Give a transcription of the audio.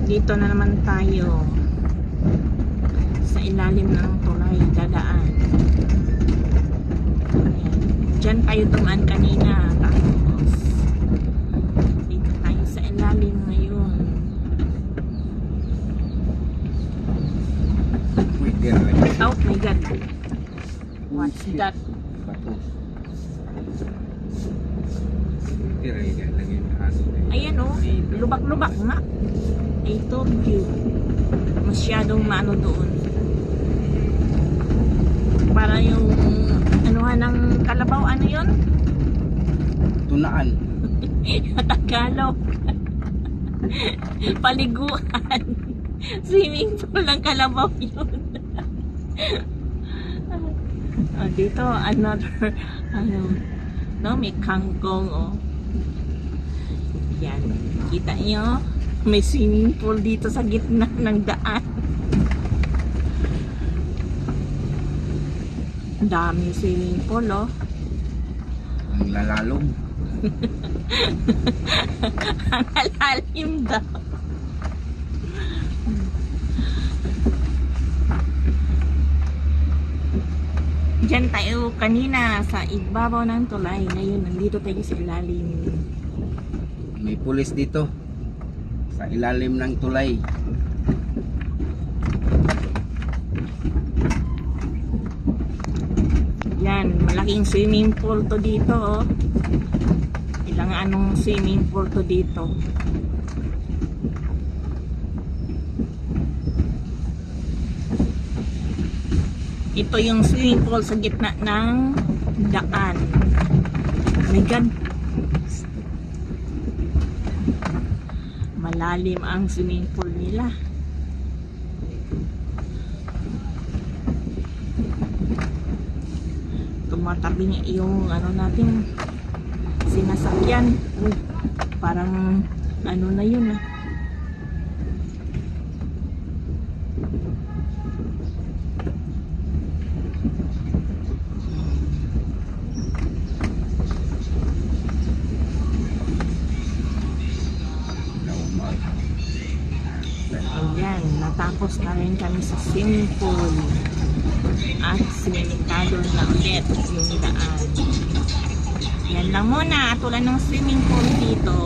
Dito na naman tayo sa ilalim ng tulay dadaan. Ayan. Diyan tayo dumaan kanina, tapos dito tayo sa ilalim ngayon. Oh my god, what's that? Ayan o, lubak-lubak nga. I told you, masyadong maano doon. Para yung anuhan ng kalabaw, ano yun? Tunaan. Tagalog. Paliguan. Swimming pool ng kalabaw yun. Dito another no, may kangkong yan, kita nyo may swimming pool dito sa gitna ng daan. Daming swimming pool Ang lalalong. ang alalim daw. Diyan tayo kanina sa ibabaw ng tulay. Ngayon, nandito tayo sa ilalim. May pulis dito sa ilalim ng tulay. Yan, malaking swimming pool to dito. Ilang anong swimming pool to dito. Ito yung swimming pool sa gitna ng daan. Oh my god. Malalim ang swimming pool nila. Tumatabi niya yung ano natin sinasakyan. Parang ano na yun Ayan, natapos na rin kami sa swimming pool at sinimentado na ulit yung daan. Yan lang muna, tulad ng swimming pool dito.